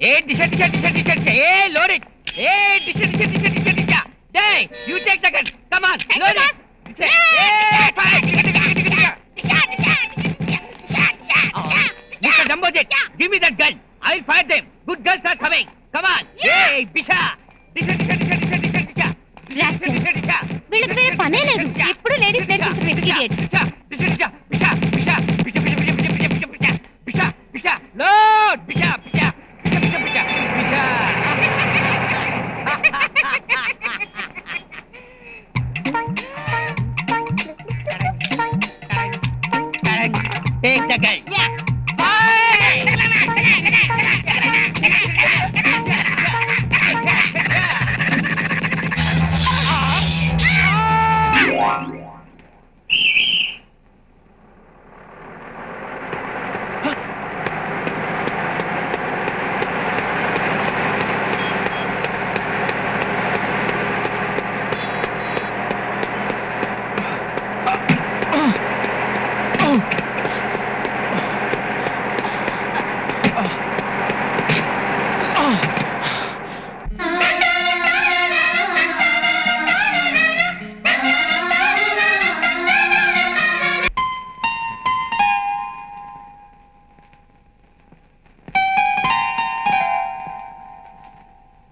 Hey, disha. Hey, load it. Hey, disha. Hey, you take the gun. Come on, load it. Hey, fire. Mr. Dumbojet, give me that gun. I'll fire them. Good girls are coming. Come on. Hey, Bisha. Disha. వీళ్ళకి వేరే పనే లేదు. ఎప్పుడు ladies నేర్పించిన idiots. Load. Bisha. Take the gun. Yeah.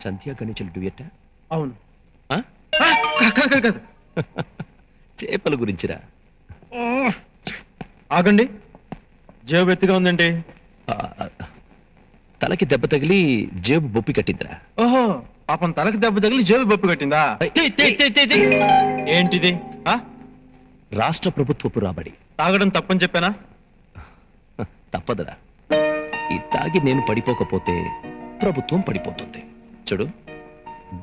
Sandhya గణేశులు duet? అవును. చేపల గురించిరా. ఆగండి, జేబు ఎత్తుగా ఉందండి. తలకి దెబ్బ తగిలి జేబు బొప్పి కట్టిందిరా. ఓహో, పాపం తలకి దెబ్బ తగిలి జేబు బొప్పి కట్టిందా? ఏంటిది? రాష్ట్ర ప్రభుత్వపు రాబడి. తాగడం తప్పని చెప్పానా? తప్పదురా. ఈ తాగి నేను పడిపోకపోతే ప్రభుత్వం పడిపోతుంది. చూడు,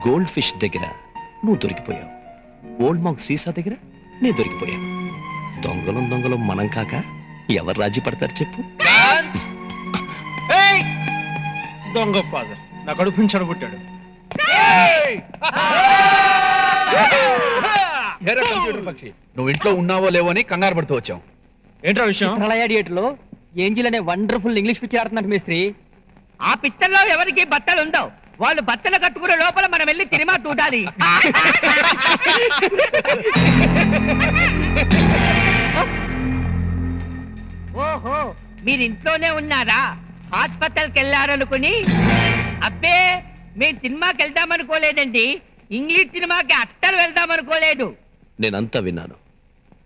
గోల్డ్ ఫిష్ దగ్గర నువ్వు దొరికిపోయావు, ఓల్డ్ మాంక్ సీసా దగ్గర నేను దొరికిపోయాను. దొంగలం మనం కాక ఎవరు రాజీ పడతారు చెప్పు? దొంగ ఫాదర్ నా కడుపు నుంచి చెడగొట్టాడు. నువ్వు ఇంట్లో ఉన్నావో లేవో అని కంగారు పడుతూ వచ్చావు. ఏంట్రా విషయం? థియేటర్లో ఏంజిల్ అనే వండర్ఫుల్ ఇంగ్లీష్ పిక్చర్ ఆడుతున్నట్టు మేస్త్రి. ఆ పిక్చర్లో ఎవరికి బట్టలు ఉండవు. వాళ్ళు బట్టలు కట్టుకునే లోపల మనం వెళ్ళి సినిమా చూడాలి. ఓహో, మీరు ఇంట్లోనే ఉన్నారా? హాస్పిటల్కి వెళ్ళారనుకుని. అబ్బే, మేము సినిమాకి వెళ్దామనుకోలేదండి. ఇంగ్లీష్ సినిమాకి అట్టలు వెళ్దామనుకోలేదు. నేనంతా విన్నాను.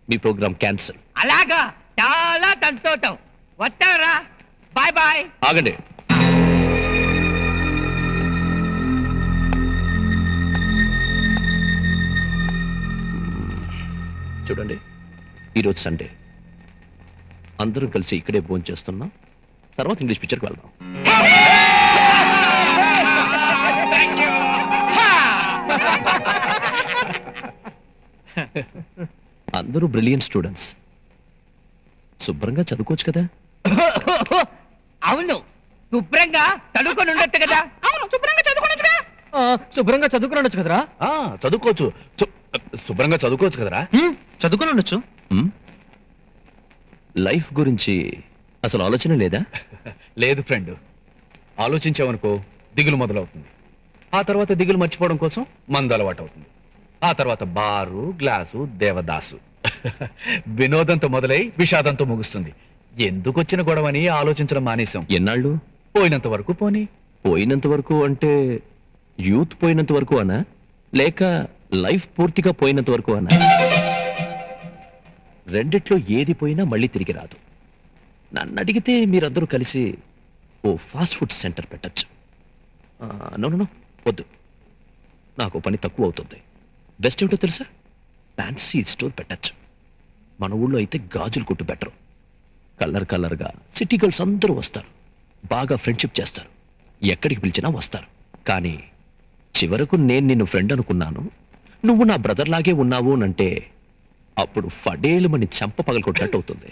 మీ ప్రోగ్రామ్ క్యాన్సిల్. అలాగా, చాలా సంతోషం. వస్తారా? Bye bye. ఆగండి. చూడండి, ఈరోజు సండే, అందరం కలిసి ఇక్కడే భోజనం చేస్తున్నాం. తర్వాత ఇంగ్లీష్ పిక్చర్కి వెళ్దాం. అందరూ బ్రిలియంట్ స్టూడెంట్స్. శుభ్రంగా చదువుకోవచ్చు కదా? అవును, శుభ్రంగా చదువుకొని ఉండొచ్చు కదా? అవును, శుభ్రంగా చదువుకోవచ్చుగా. శుభ్రంగా చదువుకొని ఉండొచ్చు కదరా? చదువుకోవచ్చు, శుభ్రంగా చదువుకోవచ్చు కదరా? చదువుకొని ఉండొచ్చు. లైఫ్ గురించి అసలు ఆలోచన లేదా? లేదు ఫ్రెండ్. ఆలోచించావనుకో దిగులు మొదలవుతుంది. ఆ తర్వాత దిగులు మర్చిపోవడం కోసం మందు అలవాటు అవుతుంది. ఆ తర్వాత బారు, గ్లాసు, దేవదాసు. వినోదంతో మొదలై విషాదంతో ముగుస్తుంది. ఎందుకు వచ్చిన గొడవని ఆలోచించడం మానేశాం. ఎన్నాళ్ళు? పోయినంత వరకు పోనీ. పోయినంత వరకు అంటే యూత్ పోయినంత వరకు అనా, లేక లైఫ్ పూర్తిగా పోయినంత వరకు అనా? రెండిట్లో ఏది పోయినా మళ్ళీ తిరిగి రాదు. నన్ను అడిగితే మీరందరూ కలిసి ఓ ఫాస్ట్ ఫుడ్ సెంటర్ పెట్టచ్చు. నో, వద్దు. నాకు పని తక్కువ అవుతుంది. బెస్ట్ ఏమిటో తెలుసా? ఫ్యాన్సీ స్టోర్ పెట్టచ్చు. మన ఊళ్ళో అయితే గాజులు కొట్టు బెటరు. కలర్గా సిటీ గర్ల్స్ అందరూ వస్తారు, బాగా ఫ్రెండ్షిప్ చేస్తారు, ఎక్కడికి పిలిచినా వస్తారు. కానీ చివరకు నేను నిన్ను ఫ్రెండ్ అనుకున్నాను, నువ్వు నా బ్రదర్ లాగే ఉన్నావు అంటే అప్పుడు ఫడేలు మని చంప పగలకొట్టినట్టు అవుతుంది.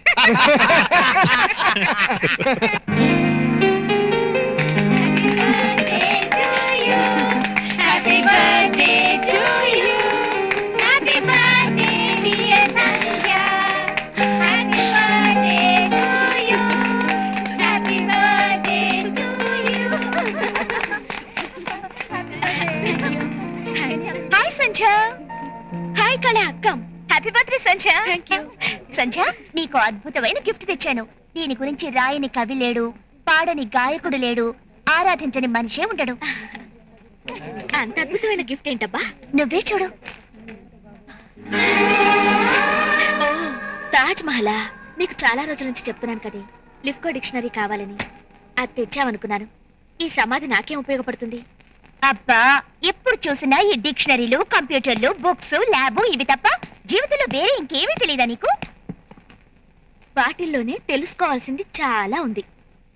సంధ్య. హాయ్ కళ అక్కం. Happy birthday Sandhya. Thank you. Sandhya, నీకు అద్భుతమైన గిఫ్ట్ తెచ్చాను. దీని గురించి రాయని కవి లేడు, పాడని గాయకుడు లేడు, ఆరాధించని మనిషే ఉండడు. అంత అద్భుతమైన గిఫ్ట్ ఏంటబ్బా? నువ్వే చూడు. తాజ్ మహలా. నీకు చాలా రోజుల నుంచి చెప్తున్నాను కదే, లిఫ్కో డిక్షనరీ కావాలని. అది తెచ్చావనుకున్నాను. ఈ సమాధి నాకేం ఉపయోగపడుతుంది? అబ్బా, ఎప్పుడు చూసినా ఈ డిక్షనరీలు, కంప్యూటర్లు, బుక్స్, ల్యాబ్ ఇవి తప్ప జీవితంలో వేరే ఇంకేమీ తెలియదా నీకు? వాటిల్లోనే తెలుసుకోవాల్సింది చాలా ఉంది.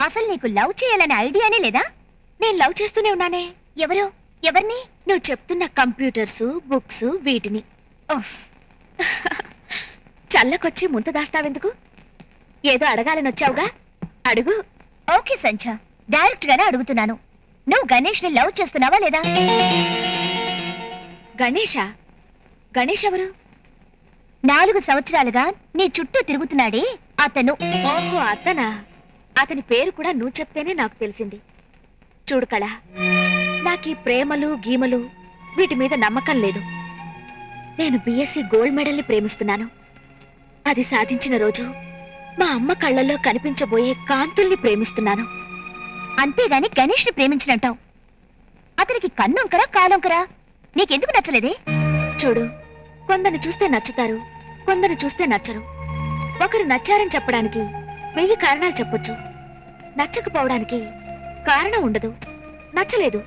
అసలు నీకు లవ్ చేయాలనే ఐడియానే లేదా? నేను లవ్ చేస్తూనే ఉన్నానే. ఎవరు? ఎవరిని? నువ్వు చెప్తున్న కంప్యూటర్స్, బుక్స్, వీటిని. చల్లకొచ్చి ముంత దాస్తావెందుకు? ఏదో అడగాలని వచ్చావుగా, అడుగు. ఓకే సంచ, డైరెక్ట్ గానే అడుగుతున్నాను. నువ్వు గణేష్ ని లవ్ చేస్తున్నావా లేదా? గణేషా? గణేష్ ఎవరు? 4 సంవత్సరాలుగా నీ చుట్టూ తిరుగుతున్నాడే అతను. ఓహో, అతనా? అతని పేరు కూడా నువ్వు చెప్తేనే నాకు తెలిసింది. చూడు కళ, నాకు ఈ ప్రేమలు గీమలు వీటి మీద నమ్మకం లేదు. నేను బిఎస్సి గోల్డ్ మెడల్ ని ప్రేమిస్తున్నాను. అది సాధించిన రోజు మా అమ్మ కళ్ళల్లో కనిపించబోయే కాంతుల్ని ప్రేమిస్తున్నాను. అంతేగాని గణేష్ ని ప్రేమించినంటావు. అతనికి కన్నొంకరా కాలొంకరా? నీకెందుకు నచ్చలేదే? చూడు, కొందరిని చూస్తే నచ్చుతారు, కొందరిని చూస్తే నచ్చరు. ఒకరు నచ్చారని చెప్పడానికి 1000 కారణాలు చెప్పొచ్చు. నచ్చకపోవడానికి కారణం ఉండదు. నచ్చలేదు.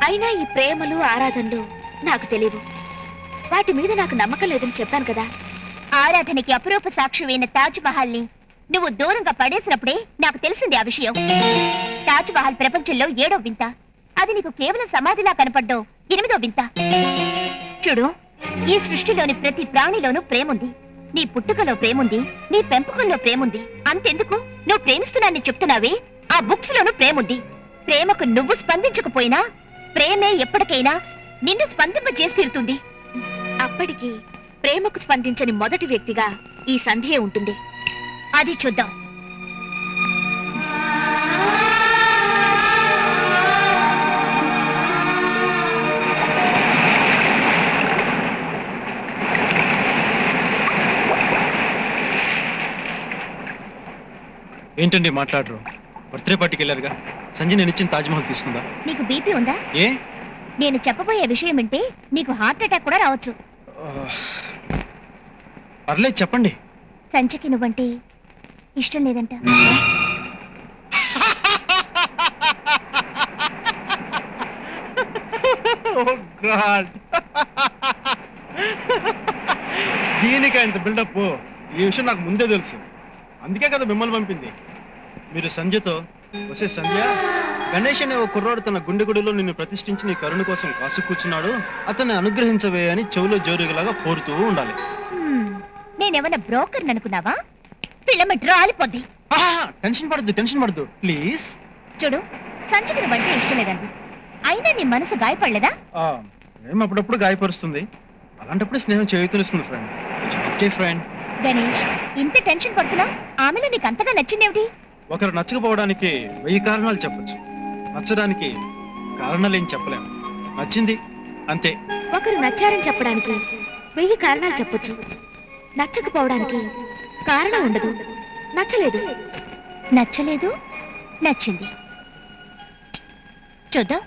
అయినా ఈ ప్రేమలు, ఆరాధనలు నాకు తెలియవు. వాటి మీద నాకు నమ్మకం లేదని చెప్పాను కదా. ఆరాధనకి అపురూప సాక్షివైన తాజ్ మహల్ ని నువ్వు దూరంగా పడేసినప్పుడే నాకు తెలిసింది ఆ విషయం. తాజ్ మహల్ ప్రపంచంలో 7వ వింత. అది నీకు కేవలం సమాధిలా కనపడ్డం 8వ వింత. చూడు, ఈ సృష్టిలోని ప్రతి ప్రాణిలోనూ ప్రేముంది. నీ పుట్టుకలో ప్రేముంది, నీ పెంపకంలో ప్రేముంది. అంతెందుకు, నువ్వు ప్రేమిస్తున్నాన్ని చెప్తున్నావే, ఆ బుక్స్ లోనూ ప్రేముంది. ప్రేమకు నువ్వు స్పందించకపోయినా ప్రేమే ఎప్పటికైనా నిన్ను స్పందింపజేసి తీరుతుంది. అప్పటికి ప్రేమకు స్పందించని మొదటి వ్యక్తిగా ఈ సంధ్యే ఉంటుంది. అది చూద్దాం. ఏంటండి మాట్లాడరు? బర్త్డే పార్టీకి వెళ్ళారుగా. సంజయ్ నేను ఇచ్చిన తాజ్మహల్ తీసుకుందా? నీకు బీపీ ఉందా? ఏ? నేను చెప్పబోయే విషయం వింటే నీకు హార్ట్ అటాక్ కూడా రావచ్చు. పర్లేదు, చెప్పండి. సంచకి నువ్వంటే ఇష్టం లేదంట. దీనికి ఇంత బిల్డప్? ఈ విషయం నాకు ముందే తెలుసు. అందుకే కదా మిమ్మల్ని పంపింది. మీరు సంజయ్తో, వసే సంధ్య, గణేష్ అనే ఓ కుర్రాడు తన గుండె గుడిలో నిన్ను ప్రతిష్ఠించి నీ కరుణ కోసం కాసు కూర్చున్నాడు, అతన్ని అనుగ్రహించవే అని చెవులో జోరుగలాగా పోరుతూ ఉండాలి. నేనేమన్నా బ్రోకర్ అనుకున్నావా? ఫిలమెంట్ రాలిపోద్ది. టెన్షన్ పడద్దు ప్లీజ్. చూడు, సంచకి నువ్వంటే ఇష్టం లేదండి. అయినా నీ మనసు గాయపడలేదా? ప్రేమ అప్పుడప్పుడు గాయపరుస్తుంది. అలాంటప్పుడు స్నేహం చేయుతనిస్తుంది ఫ్రెండ్. గణేష్, ఇంత టెన్షన్ పడుతున్నావు. ఆమెలో నీకు అంతగా నచ్చిందేమిటి? ఒకరు నచ్చకపోవడానికి 1000 కారణాలు చెప్పొచ్చు. నచ్చడానికి కారణాలేం చెప్పలేము. నచ్చింది అంతే. ఒకరు నచ్చారని చెప్పడానికి 1000 కారణాలు చెప్పొచ్చు. నచ్చకపోవడానికి కారణం ఉండదు. నచ్చలేదు, నచ్చింది. చూద్దాం.